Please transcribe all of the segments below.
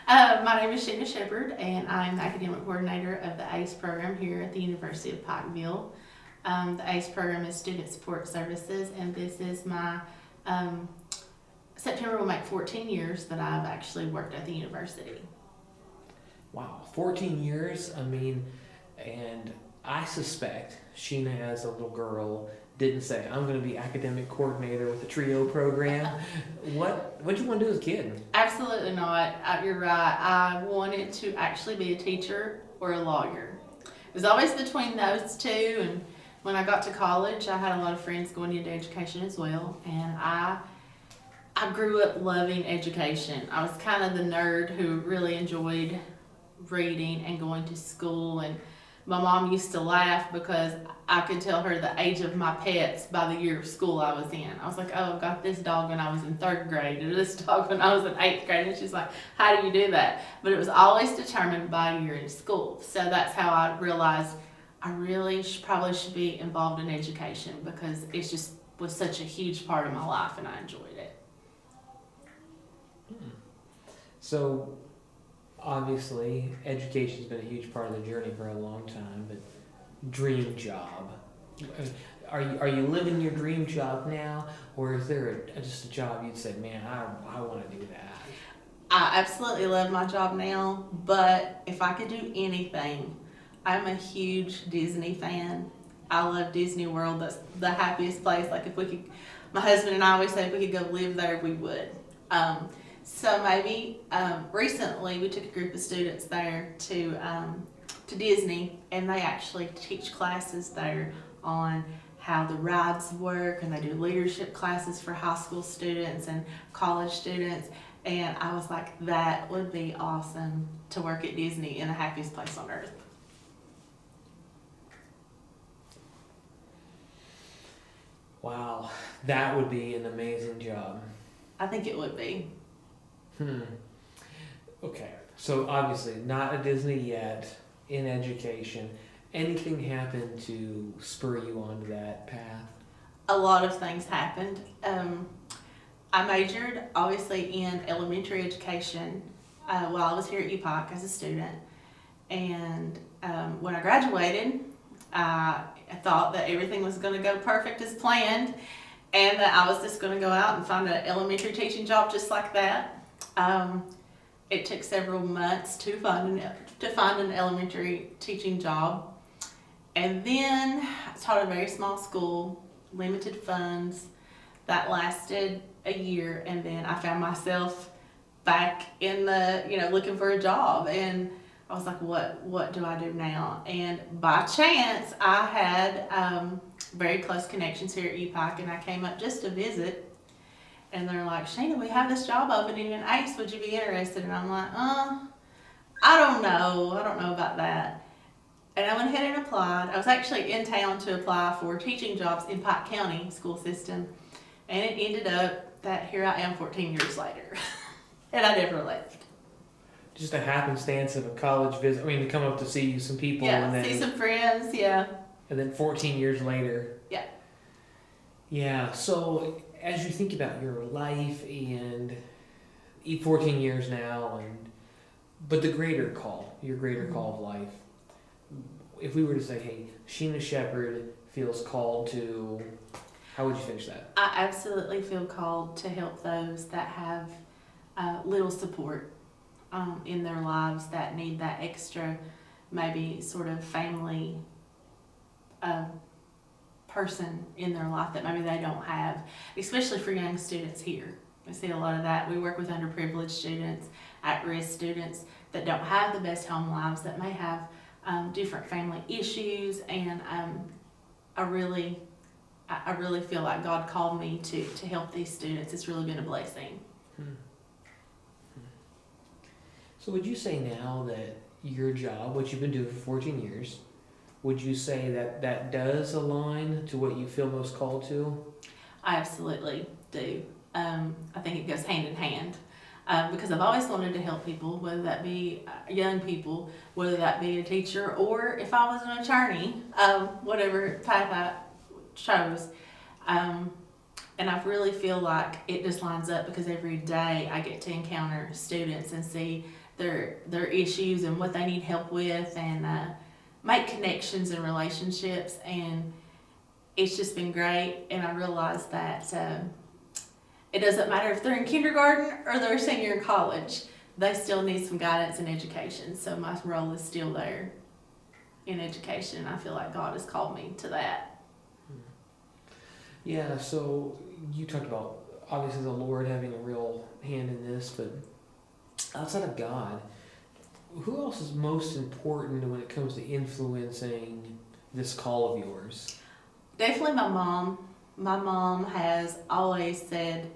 My name is Shena Shepherd, and I'm the academic coordinator of the ACE program here at the University of Pikeville. The ACE program is Student Support Services, and this is my September will make 14 years that I've actually worked at the university. Wow, 14 years. And I suspect Sheena, as a little girl, didn't say, "I'm going to be academic coordinator with the TRIO program." What did you want to do as a kid? Absolutely not. You're right. I wanted to actually be a teacher or a lawyer. It was always between those two, and when I got to college, I had a lot of friends going into education as well, and I grew up loving education. I was kind of the nerd who really enjoyed reading and going to school, and my mom used to laugh because I could tell her the age of my pets by the year of school I was in. I was like, oh, I got this dog when I was in 3rd grade, or this dog when I was in 8th grade, and she's like, how do you do that? But it was always determined by year in school. So that's how I realized I really probably should be involved in education, because it just was such a huge part of my life and I enjoyed it. So, obviously, education's been a huge part of the journey for a long time, but dream job. Are you living your dream job now, or is there just a job you'd say, man, I want to do that? I absolutely love my job now, but if I could do anything, I'm a huge Disney fan. I love Disney World. That's the happiest place. Like, if we could, my husband and I always say if we could go live there, we would. So maybe recently we took a group of students there to Disney, and they actually teach classes there on how the rides work, and they do leadership classes for high school students and college students. And I was like, that would be awesome to work at Disney, in the happiest place on earth. Wow, that would be an amazing job. I think it would be. Okay, so obviously not a Disney yet, in education. Anything happened to spur you onto that path? A lot of things happened. I majored obviously in elementary education while I was here at UPOC as a student. And when I graduated, I thought that everything was going to go perfect as planned, and that I was just going to go out and find an elementary teaching job just like that. It took several months to find an elementary teaching job. And then I taught at a very small school, limited funds. That lasted a year, and then I found myself back in the, looking for a job. And I was like, what do I do now? And by chance, I had very close connections here at UPIC, and I came up just to visit. And they're like, Shena, we have this job opening in ACE. Would you be interested? And I'm like, I don't know about that. And I went ahead and applied. I was actually in town to apply for teaching jobs in Pike County school system. And it ended up that here I am 14 years later. And I never left. Just a happenstance of a college visit. To come up to see some people. Yeah, and then, see some friends, yeah. And then 14 years later. Yeah. Yeah, so as you think about your life and 14 years now, but the greater call, your greater call of life, if we were to say, hey, Shena Shepherd feels called to, how would you finish that? I absolutely feel called to help those that have little support in their lives, that need that extra, maybe sort of family person in their life that maybe they don't have, especially for young students here. We see a lot of that. We work with underprivileged students, at-risk students that don't have the best home lives, that may have different family issues, and I really feel like God called me to help these students. It's really been a blessing. So would you say now that your job, what you've been doing for 14 years, would you say that does align to what you feel most called to? I absolutely do. I think it goes hand in hand. Because I've always wanted to help people, whether that be young people, whether that be a teacher, or if I was an attorney, whatever path I chose. And I really feel like it just lines up because every day I get to encounter students and see their issues and what they need help with, and make connections and relationships. And it's just been great. And I realize that it doesn't matter if they're in kindergarten or they're a senior in college, they still need some guidance and education. So my role is still there in education. I feel like God has called me to that. Yeah, so you talked about obviously the Lord having a real hand in this, but outside of God, who else is most important when it comes to influencing this call of yours? Definitely my mom. My mom has always said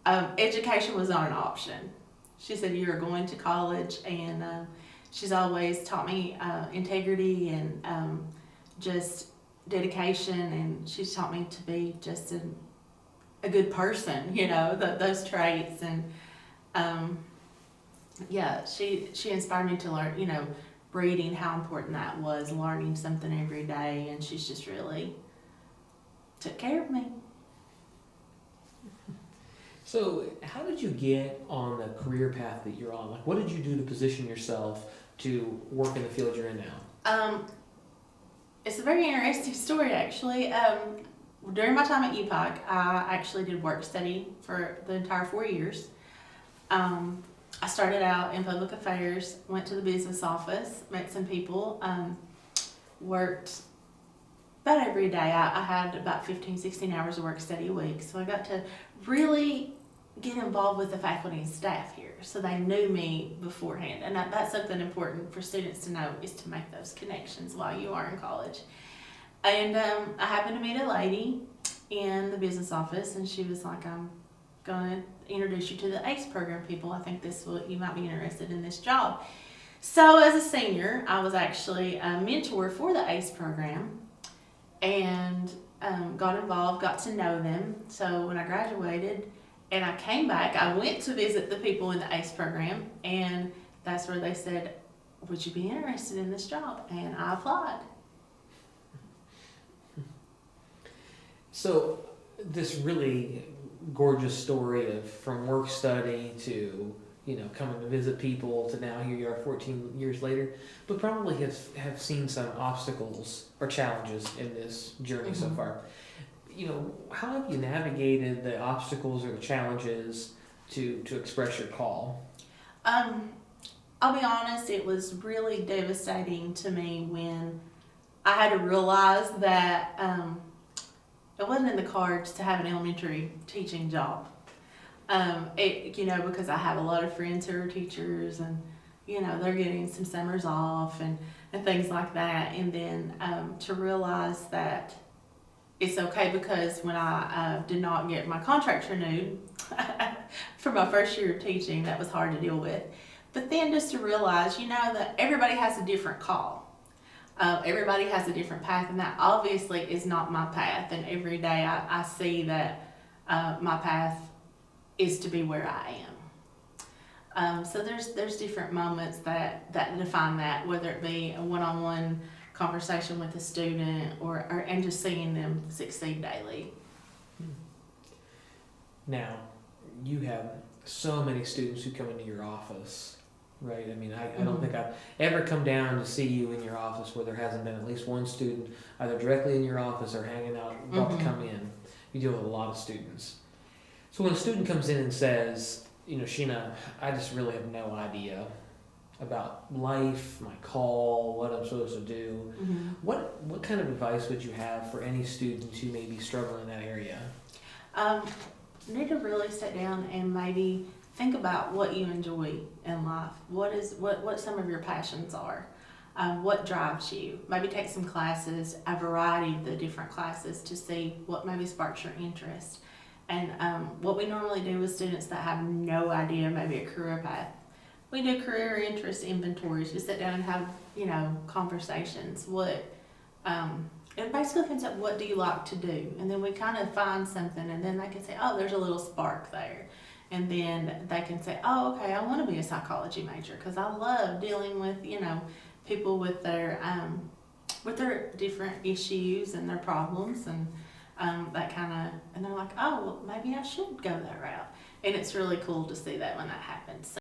education was not an option. She said, you are going to college, and she's always taught me integrity and just dedication, and she's taught me to be just a good person, those traits. And yeah, she inspired me to learn, reading, how important that was, learning something every day, and she's just really took care of me. So how did you get on the career path that you're on? Like, what did you do to position yourself to work in the field you're in now? It's a very interesting story, actually. During my time at EPOC, I actually did work study for the entire 4 years. I started out in public affairs, went to the business office, met some people, worked about every day. I had about 15, 16 hours of work study a week, so I got to really get involved with the faculty and staff here, so they knew me beforehand. And that's something important for students to know, is to make those connections while you are in college. And I happened to meet a lady in the business office, and she was like, I'm going to introduce you to the ACE program people. I think you might be interested in this job. So as a senior, I was actually a mentor for the ACE program, and got involved, got to know them. So when I graduated and I came back, I went to visit the people in the ACE program, and that's where they said, would you be interested in this job? And I applied. So this really gorgeous story of from work study to coming to visit people to now here you are 14 years later, but probably have seen some obstacles or challenges in this journey so far. How have you navigated the obstacles or the challenges to express your call? I'll be honest, it was really devastating to me when I had to realize that it wasn't in the cards to have an elementary teaching job. Because I have a lot of friends who are teachers, and they're getting some summers off and things like that. And then to realize that it's okay, because when I did not get my contract renewed for my first year of teaching, that was hard to deal with. But then just to realize, that everybody has a different call. Everybody has a different path, and that obviously is not my path. And every day I see that my path is to be where I am. So there's different moments that define that, whether it be a one-on-one conversation with a student and just seeing them succeed daily. Now, you have so many students who come into your office, right? I mean, I don't think I've ever come down to see you in your office where there hasn't been at least one student either directly in your office or hanging out about to come in. You deal with a lot of students. So when a student comes in and says, Shena, I just really have no idea about life, my call, what I'm supposed to do. What kind of advice would you have for any students who may be struggling in that area? You need to really sit down and maybe think about what you enjoy in life. What some of your passions are. What drives you. Maybe take some classes, a variety of the different classes, to see what maybe sparks your interest. And what we normally do with students that have no idea, maybe a career path, we do career interest inventories. We sit down and have, conversations. It basically depends on what do you like to do. And then we kind of find something, and then they can say, oh, there's a little spark there. And then they can say, oh, okay, I want to be a psychology major because I love dealing with, people with their different issues and their problems. And that kind of, and they're like, oh, well, maybe I should go that route. And it's really cool to see that when that happens.